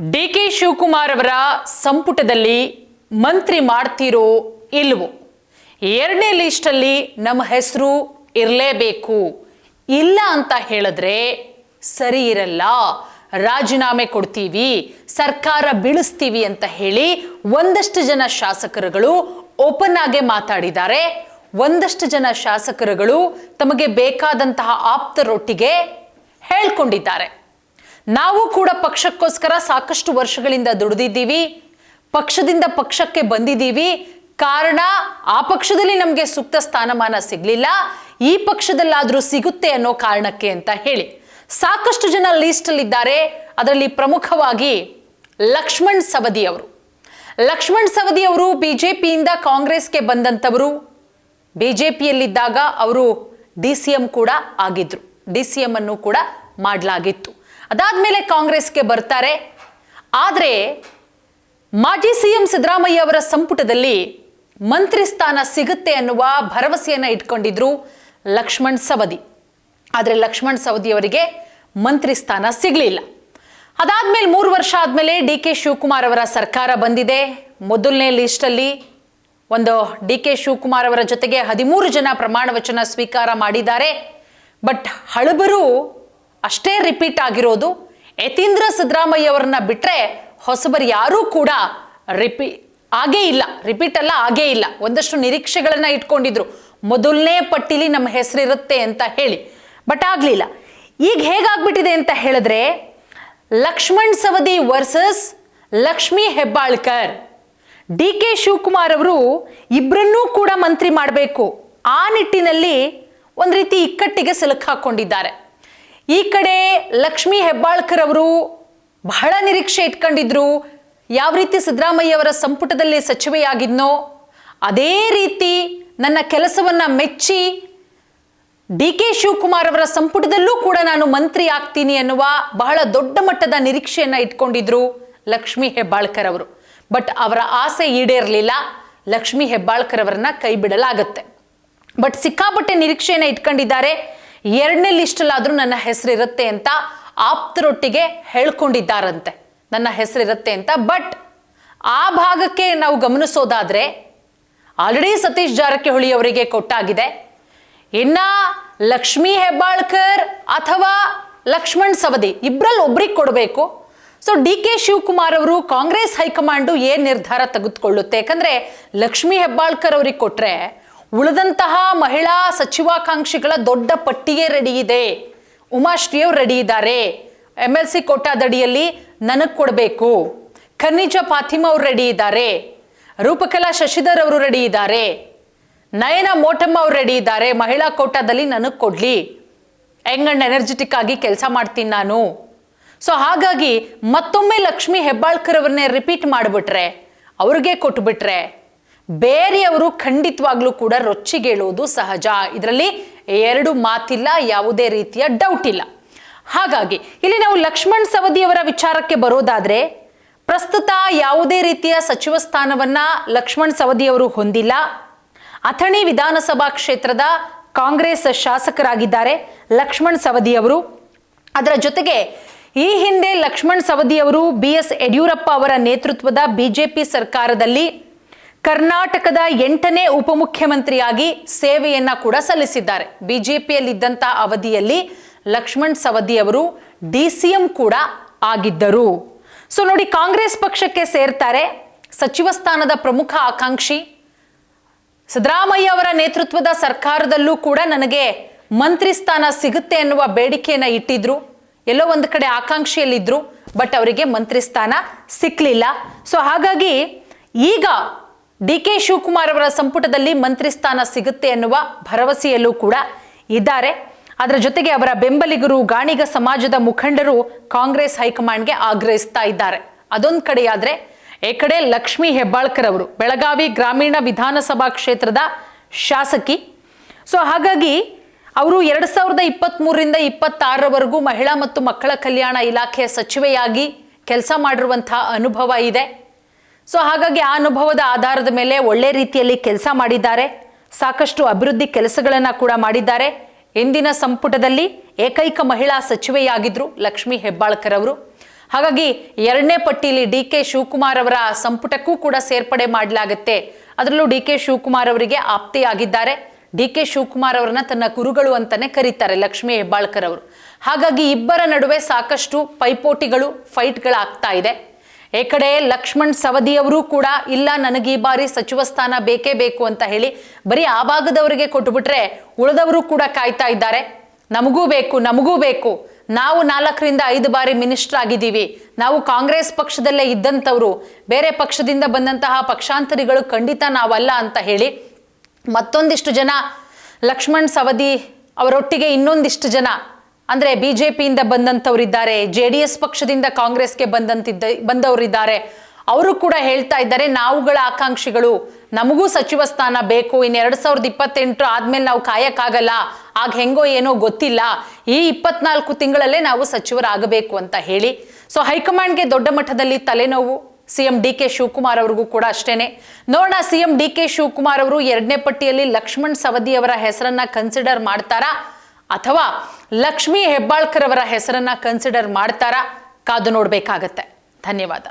ಡಿ.ಕೆ. ಶಿವಕುಮಾರ್ ಅವರ ಸಂಪುಟದಲ್ಲಿ ಮಂತ್ರಿ ಮಾಡ್ತಿರೋ ಇಲ್ವೋ, ಎರಡನೇ ಲಿಸ್ಟಲ್ಲಿ ನಮ್ಮ ಹೆಸರು ಇರಲೇಬೇಕು, ಇಲ್ಲ ಅಂತ ಹೇಳಿದ್ರೆ ಸರಿ ಇರಲ್ಲ, ರಾಜೀನಾಮೆ ಕೊಡ್ತೀವಿ, ಸರ್ಕಾರ ಬೀಳಿಸ್ತೀವಿ ಅಂತ ಹೇಳಿ ಒಂದಷ್ಟು ಜನ ಶಾಸಕರುಗಳು ಓಪನ್ ಆಗಿ ಮಾತಾಡಿದ್ದಾರೆ. ಒಂದಷ್ಟು ಜನ ಶಾಸಕರುಗಳು ತಮಗೆ ಬೇಕಾದಂತಹ ಆಪ್ತರೊಟ್ಟಿಗೆ ಹೇಳ್ಕೊಂಡಿದ್ದಾರೆ. ನಾವು ಕೂಡ ಪಕ್ಷಕ್ಕೋಸ್ಕರ ಸಾಕಷ್ಟು ವರ್ಷಗಳಿಂದ ದುಡಿದಿದ್ದೀವಿ, ಪಕ್ಷದಿಂದ ಪಕ್ಷಕ್ಕೆ ಬಂದಿದ್ದೀವಿ, ಕಾರಣ ಆ ಪಕ್ಷದಲ್ಲಿ ನಮಗೆ ಸೂಕ್ತ ಸ್ಥಾನಮಾನ ಸಿಗಲಿಲ್ಲ, ಈ ಪಕ್ಷದಲ್ಲಾದರೂ ಸಿಗುತ್ತೆ ಅನ್ನೋ ಕಾರಣಕ್ಕೆ ಅಂತ ಹೇಳಿ ಸಾಕಷ್ಟು ಜನ ಲೀಸ್ಟಲ್ಲಿದ್ದಾರೆ. ಅದರಲ್ಲಿ ಪ್ರಮುಖವಾಗಿ ಲಕ್ಷ್ಮಣ್ ಸವದಿ ಅವರು. ಲಕ್ಷ್ಮಣ್ ಸವದಿ ಅವರು ಬಿಜೆಪಿಯಿಂದ ಕಾಂಗ್ರೆಸ್ಗೆ ಬಂದಂಥವರು. ಬಿಜೆಪಿಯಲ್ಲಿದ್ದಾಗ ಅವರು DCM ಕೂಡ ಆಗಿದ್ರು, DCM ಅನ್ನು ಕೂಡ ಮಾಡಲಾಗಿತ್ತು. ಅದಾದ್ಮೇಲೆ ಕಾಂಗ್ರೆಸ್ಗೆ ಬರ್ತಾರೆ. ಆದರೆ ಮಾಜಿ CM ಸಿದ್ದರಾಮಯ್ಯ ಅವರ ಸಂಪುಟದಲ್ಲಿ ಮಂತ್ರಿ ಸ್ಥಾನ ಸಿಗುತ್ತೆ ಅನ್ನುವ ಭರವಸೆಯನ್ನ ಇಟ್ಕೊಂಡಿದ್ರು ಲಕ್ಷ್ಮಣ್ ಸವದಿ. ಆದರೆ ಲಕ್ಷ್ಮಣ್ ಸವದಿ ಅವರಿಗೆ ಮಂತ್ರಿ ಸ್ಥಾನ ಸಿಗಲಿಲ್ಲ. ಅದಾದ್ಮೇಲೆ 3 ವರ್ಷ ಆದ್ಮೇಲೆ ಡಿ.ಕೆ. ಶಿವಕುಮಾರ್ ಅವರ ಸರ್ಕಾರ ಬಂದಿದೆ. ಮೊದಲನೇ ಲಿಸ್ಟಲ್ಲಿ ಒಂದು ಡಿ.ಕೆ. ಶಿವಕುಮಾರ್ ಅವರ ಜೊತೆಗೆ 13 ಜನ ಪ್ರಮಾಣ ವಚನ ಸ್ವೀಕಾರ ಮಾಡಿದ್ದಾರೆ. ಬಟ್ ಹಳಬರು ಅಷ್ಟೇ ರಿಪೀಟ್ ಆಗಿರೋದು. ಯತೀಂದ್ರ ಸಿದ್ದರಾಮಯ್ಯ ಅವರನ್ನ ಬಿಟ್ರೆ ಹೊಸಬರು ಯಾರೂ ಕೂಡ ರಿಪೀಟ್ ಆಗೇ ಇಲ್ಲ. ಒಂದಷ್ಟು ನಿರೀಕ್ಷೆಗಳನ್ನ ಇಟ್ಕೊಂಡಿದ್ರು, ಮೊದಲನೇ ಪಟ್ಟಿಲಿ ನಮ್ಮ ಹೆಸರಿರುತ್ತೆ ಅಂತ ಹೇಳಿ, ಬಟ್ ಆಗ್ಲಿಲ್ಲ. ಈಗ ಹೇಗಾಗ್ಬಿಟ್ಟಿದೆ ಅಂತ ಹೇಳಿದ್ರೆ ಲಕ್ಷ್ಮಣ್ ಸವದಿ ವರ್ಸಸ್ ಲಕ್ಷ್ಮೀ ಹೆಬ್ಬಾಳ್ಕರ್. ಡಿ.ಕೆ. ಶಿವಕುಮಾರ್ ಅವರು ಇಬ್ಬರನ್ನೂ ಕೂಡ ಮಂತ್ರಿ ಮಾಡಬೇಕು, ಆ ನಿಟ್ಟಿನಲ್ಲಿ ಒಂದು ರೀತಿ ಇಕ್ಕಟ್ಟಿಗೆ ಸಿಲುಕಾಕೊಂಡಿದ್ದಾರೆ. ಈ ಕಡೆ ಲಕ್ಷ್ಮೀ ಹೆಬ್ಬಾಳ್ಕರ್ ಅವರು ಬಹಳ ನಿರೀಕ್ಷೆ ಇಟ್ಕೊಂಡಿದ್ರು. ಯಾವ ರೀತಿ ಸಿದ್ದರಾಮಯ್ಯ ಅವರ ಸಂಪುಟದಲ್ಲಿ ಸಚಿವೆಯಾಗಿದ್ನೋ ಅದೇ ರೀತಿ ನನ್ನ ಕೆಲಸವನ್ನ ಮೆಚ್ಚಿ ಡಿ.ಕೆ. ಶಿವಕುಮಾರ್ ಅವರ ಸಂಪುಟದಲ್ಲೂ ಕೂಡ ನಾನು ಮಂತ್ರಿ ಆಗ್ತೀನಿ ಅನ್ನುವ ಬಹಳ ದೊಡ್ಡ ಮಟ್ಟದ ನಿರೀಕ್ಷೆಯನ್ನ ಇಟ್ಕೊಂಡಿದ್ರು ಲಕ್ಷ್ಮೀ ಹೆಬ್ಬಾಳ್ಕರ್ ಅವರು. ಬಟ್ ಅವರ ಆಸೆ ಈಡೇರಲಿಲ್ಲ. ಲಕ್ಷ್ಮೀ ಹೆಬ್ಬಾಳ್ಕರ್ ಅವರನ್ನ ಕೈ ಬಿಡಲಾಗತ್ತೆ. ಬಟ್ ಸಿಕ್ಕಾಪಟ್ಟೆ ನಿರೀಕ್ಷೆಯನ್ನ ಇಟ್ಕೊಂಡಿದ್ದಾರೆ. ಎರಡನೇ ಲಿಸ್ಟಲ್ಲಾದ್ರೂ ನನ್ನ ಹೆಸರಿರುತ್ತೆ ಅಂತ ಆಪ್ತರೊಟ್ಟಿಗೆ ಹೇಳ್ಕೊಂಡಿದ್ದಾರಂತೆ, ನನ್ನ ಹೆಸರಿರುತ್ತೆ ಅಂತ. ಬಟ್ ಆ ಭಾಗಕ್ಕೆ ನಾವು ಗಮನಿಸೋದಾದ್ರೆ ಆಲ್ರೆಡಿ ಸತೀಶ್ ಜಾರಕಿಹೊಳಿ ಅವರಿಗೆ ಕೊಟ್ಟಾಗಿದೆ. ಇನ್ನ ಲಕ್ಷ್ಮೀ ಹೆಬ್ಬಾಳ್ಕರ್ ಅಥವಾ ಲಕ್ಷ್ಮಣ್ ಸವದಿ ಇಬ್ಬರಲ್ಲಿ ಒಬ್ರಿಗೆ ಕೊಡಬೇಕು. ಸೊ ಡಿ.ಕೆ. ಶಿವಕುಮಾರ್ ಅವರು ಕಾಂಗ್ರೆಸ್ ಹೈಕಮಾಂಡು ಏನ್ ನಿರ್ಧಾರ ತೆಗೆದುಕೊಳ್ಳುತ್ತೆ, ಯಾಕಂದ್ರೆ ಲಕ್ಷ್ಮೀ ಹೆಬ್ಬಾಳ್ಕರ್ ಅವ್ರಿಗೆ ಕೊಟ್ರೆ ಉಳಿದಂತಹ ಮಹಿಳಾ ಸಚಿವಾಕಾಂಕ್ಷಿಗಳ ದೊಡ್ಡ ಪಟ್ಟಿಗೆ ರೆಡಿ ಇದೆ. ಉಮಾಶ್ರೀ ಅವರು ರೆಡಿ ಇದ್ದಾರೆ, MLC ಕೋಟಾದಡಿಯಲ್ಲಿ ನನಗೆ ಕೊಡಬೇಕು. ಖನಿಜ ಫಾತಿಮಾ ಅವರು ರೆಡಿ ಇದ್ದಾರೆ, ರೂಪಕಲಾ ಶಶಿಧರ್ ಅವರು ರೆಡಿ ಇದ್ದಾರೆ, ನಯನ ಮೋಟಮ್ಮ ಅವರು ರೆಡಿ ಇದ್ದಾರೆ, ಮಹಿಳಾ ಕೋಟಾದಲ್ಲಿ ನನಗೆ ಕೊಡ್ಲಿ, ಯಂಗ್ ಅಂಡ್ ಎನರ್ಜೆಟಿಕ್ ಆಗಿ ಕೆಲಸ ಮಾಡ್ತೀನಿ ನಾನು. ಸೊ ಹಾಗಾಗಿ ಮತ್ತೊಮ್ಮೆ ಲಕ್ಷ್ಮೀ ಹೆಬ್ಬಾಳ್ಕರ್ ಅವರನ್ನೇ ರಿಪೀಟ್ ಮಾಡಿಬಿಟ್ರೆ, ಅವ್ರಿಗೆ ಕೊಟ್ಬಿಟ್ರೆ ಬೇರೆಯವರು ಖಂಡಿತವಾಗ್ಲೂ ಕೂಡ ರೊಚ್ಚಿಗೇಳುವುದು ಸಹಜ. ಇದರಲ್ಲಿ ಎರಡು ಮಾತಿಲ್ಲ, ಯಾವುದೇ ರೀತಿಯ ಡೌಟ್ ಇಲ್ಲ. ಹಾಗಾಗಿ ಇಲ್ಲಿ ನಾವು ಲಕ್ಷ್ಮಣ್ ಸವದಿ ಅವರ ವಿಚಾರಕ್ಕೆ ಬರೋದಾದ್ರೆ, ಪ್ರಸ್ತುತ ಯಾವುದೇ ರೀತಿಯ ಸಚಿವ ಸ್ಥಾನವನ್ನ ಲಕ್ಷ್ಮಣ್ ಸವದಿ ಅವರು ಹೊಂದಿಲ್ಲ. ಅಥಣಿ ವಿಧಾನಸಭಾ ಕ್ಷೇತ್ರದ ಕಾಂಗ್ರೆಸ್ ಶಾಸಕರಾಗಿದ್ದಾರೆ ಲಕ್ಷ್ಮಣ್ ಸವದಿ ಅವರು. ಅದರ ಜೊತೆಗೆ ಈ ಹಿಂದೆ ಲಕ್ಷ್ಮಣ್ ಸವದಿ ಅವರು BS ಯಡಿಯೂರಪ್ಪ ಅವರ ನೇತೃತ್ವದ ಬಿಜೆಪಿ ಸರ್ಕಾರದಲ್ಲಿ ಕರ್ನಾಟಕದ 8ನೇ ಉಪಮುಖ್ಯಮಂತ್ರಿಯಾಗಿ ಸೇವೆಯನ್ನ ಕೂಡ ಸಲ್ಲಿಸಿದ್ದಾರೆ. ಬಿಜೆಪಿಯಲ್ಲಿದ್ದಂಥ ಅವಧಿಯಲ್ಲಿ ಲಕ್ಷ್ಮಣ್ ಸವದಿ ಅವರು DCM ಕೂಡ ಆಗಿದ್ದರು. ಸೊ ನೋಡಿ, ಕಾಂಗ್ರೆಸ್ ಪಕ್ಷಕ್ಕೆ ಸೇರ್ತಾರೆ. ಸಚಿವ ಸ್ಥಾನದ ಪ್ರಮುಖ ಆಕಾಂಕ್ಷಿ. ಸಿದ್ದರಾಮಯ್ಯ ಅವರ ನೇತೃತ್ವದ ಸರ್ಕಾರದಲ್ಲೂ ಕೂಡ ನನಗೆ ಮಂತ್ರಿ ಸ್ಥಾನ ಸಿಗುತ್ತೆ ಎನ್ನುವ ಬೇಡಿಕೆಯನ್ನ ಇಟ್ಟಿದ್ರು. ಎಲ್ಲೋ ಒಂದು ಕಡೆ ಆಕಾಂಕ್ಷಿಯಲ್ಲಿದ್ರು, ಬಟ್ ಅವರಿಗೆ ಮಂತ್ರಿ ಸ್ಥಾನ ಸಿಕ್ಕಲಿಲ್ಲ. ಸೊ ಹಾಗಾಗಿ ಈಗ ಡಿ.ಕೆ. ಶಿವಕುಮಾರ್ ಅವರ ಸಂಪುಟದಲ್ಲಿ ಮಂತ್ರಿ ಸ್ಥಾನ ಸಿಗುತ್ತೆ ಎನ್ನುವ ಭರವಸೆಯಲ್ಲೂ ಕೂಡ ಇದ್ದಾರೆ. ಅದರ ಜೊತೆಗೆ ಅವರ ಬೆಂಬಲಿಗರು, ಗಾಣಿಗ ಸಮಾಜದ ಮುಖಂಡರು ಕಾಂಗ್ರೆಸ್ ಹೈಕಮಾಂಡ್ಗೆ ಆಗ್ರಹಿಸ್ತಾ ಇದ್ದಾರೆ. ಅದೊಂದು ಕಡೆಯಾದ್ರೆ, ಈ ಕಡೆ ಲಕ್ಷ್ಮೀ ಹೆಬ್ಬಾಳ್ಕರ್ ಅವರು ಬೆಳಗಾವಿ ಗ್ರಾಮೀಣ ವಿಧಾನಸಭಾ ಕ್ಷೇತ್ರದ ಶಾಸಕಿ. ಸೊ ಹಾಗಾಗಿ ಅವರು 2023ರಿಂದ 26ರವರೆಗೂ ಮಹಿಳಾ ಮತ್ತು ಮಕ್ಕಳ ಕಲ್ಯಾಣ ಇಲಾಖೆಯ ಸಚಿವೆಯಾಗಿ ಕೆಲಸ ಮಾಡಿರುವಂತಹ ಅನುಭವ ಇದೆ. ಸೊ ಹಾಗಾಗಿ ಆ ಅನುಭವದ ಆಧಾರದ ಮೇಲೆ ಒಳ್ಳೆ ರೀತಿಯಲ್ಲಿ ಕೆಲಸ ಮಾಡಿದ್ದಾರೆ. ಸಾಕಷ್ಟು ಅಭಿವೃದ್ಧಿ ಕೆಲಸಗಳನ್ನು ಕೂಡ ಮಾಡಿದ್ದಾರೆ. ಇಂದಿನ ಸಂಪುಟದಲ್ಲಿ ಏಕೈಕ ಮಹಿಳಾ ಸಚಿವೆಯಾಗಿದ್ರು ಲಕ್ಷ್ಮೀ ಹೆಬ್ಬಾಳ್ಕರ್ ಅವರು. ಹಾಗಾಗಿ 2ನೇ ಪಟ್ಟಿಯಲ್ಲಿ ಡಿ ಕೆ ಶಿವಕುಮಾರ್ ಅವರ ಸಂಪುಟಕ್ಕೂ ಕೂಡ ಸೇರ್ಪಡೆ ಮಾಡಲಾಗುತ್ತೆ. ಅದರಲ್ಲೂ ಡಿ ಕೆ ಶಿವಕುಮಾರ್ ಅವರಿಗೆ ಆಪ್ತೆಯಾಗಿದ್ದಾರೆ. ಡಿ ಕೆ ಶಿವಕುಮಾರ್ ಅವರನ್ನ ತನ್ನ ಗುರುಗಳು ಅಂತಾನೆ ಕರೀತಾರೆ ಲಕ್ಷ್ಮೀ ಹೆಬ್ಬಾಳ್ಕರ್ ಅವರು. ಹಾಗಾಗಿ ಇಬ್ಬರ ನಡುವೆ ಸಾಕಷ್ಟು ಪೈಪೋಟಿಗಳು, ಫೈಟ್ಗಳಾಗ್ತಾ ಇದೆ. ಈ ಕಡೆ ಲಕ್ಷ್ಮಣ್ ಸವದಿ ಅವರು ಕೂಡ ಇಲ್ಲ, ನನಗೆ ಈ ಬಾರಿ ಸಚಿವ ಸ್ಥಾನ ಬೇಕೇ ಬೇಕು ಅಂತ ಹೇಳಿ ಬರೀ ಆ ಭಾಗದವರಿಗೆ ಕೊಟ್ಟುಬಿಟ್ರೆ ಉಳಿದವರು ಕೂಡ ಕಾಯ್ತಾ ಇದ್ದಾರೆ. ನಮಗೂ ಬೇಕು, ನಮಗೂ ಬೇಕು, ನಾವು 4ರಿಂದ 5 ಬಾರಿ ಮಿನಿಸ್ಟರ್ ಆಗಿದ್ದೀವಿ, ನಾವು ಕಾಂಗ್ರೆಸ್ ಪಕ್ಷದಲ್ಲೇ ಇದ್ದಂಥವ್ರು, ಬೇರೆ ಪಕ್ಷದಿಂದ ಬಂದಂತಹ ಪಕ್ಷಾಂತರಿಗಳು ಖಂಡಿತ ನಾವಲ್ಲ ಅಂತ ಹೇಳಿ ಮತ್ತೊಂದಿಷ್ಟು ಜನ ಲಕ್ಷ್ಮಣ್ ಸವದಿ ಅವರೊಟ್ಟಿಗೆ ಇನ್ನೊಂದಿಷ್ಟು ಜನ ಅಂದ್ರೆ ಬಿಜೆಪಿಯಿಂದ ಬಂದಂಥವ್ರಿದ್ದಾರೆ, JDS ಪಕ್ಷದಿಂದ ಕಾಂಗ್ರೆಸ್ಗೆ ಬಂದವರಿದ್ದಾರೆ. ಅವರು ಕೂಡ ಹೇಳ್ತಾ ಇದ್ದಾರೆ ನಾವುಗಳ ಆಕಾಂಕ್ಷಿಗಳು, ನಮಗೂ ಸಚಿವ ಸ್ಥಾನ ಬೇಕು, ಇನ್ನು 2028 ಆದ್ಮೇಲೆ ನಾವು ಕಾಯಕ್ಕಾಗಲ್ಲ, ಆಗ ಹೆಂಗೋ ಏನೋ ಗೊತ್ತಿಲ್ಲ, ಈ 24 ತಿಂಗಳಲ್ಲೇ ನಾವು ಸಚಿವರಾಗಬೇಕು ಅಂತ ಹೇಳಿ. ಸೊ ಹೈಕಮಾಂಡ್ಗೆ ದೊಡ್ಡ ಮಟ್ಟದಲ್ಲಿ ತಲೆನೋವು. ಸಿಎಂ ಡಿ ಕೆ ಶಿವಕುಮಾರ್ ಅವ್ರಿಗೂ ಕೂಡ ಅಷ್ಟೇನೆ. ನೋಡೋಣ ಸಿಎಂ ಡಿ ಕೆ ಶಿವಕುಮಾರ್ ಅವರು 2ನೇ ಪಟ್ಟಿಯಲ್ಲಿ ಲಕ್ಷ್ಮಣ್ ಸವದಿ ಅವರ ಹೆಸರನ್ನ ಕನ್ಸಿಡರ್ ಮಾಡ್ತಾರಾ ಅಥವಾ ಲಕ್ಷ್ಮೀ ಹೆಬ್ಬಾಳ್ಕರ್ ಅವರ ಹೆಸರನ್ನ ಕನ್ಸಿಡರ್ ಮಾಡ್ತಾರಾ, ಕಾದು ನೋಡ್ಬೇಕಾಗತ್ತೆ. ಧನ್ಯವಾದ.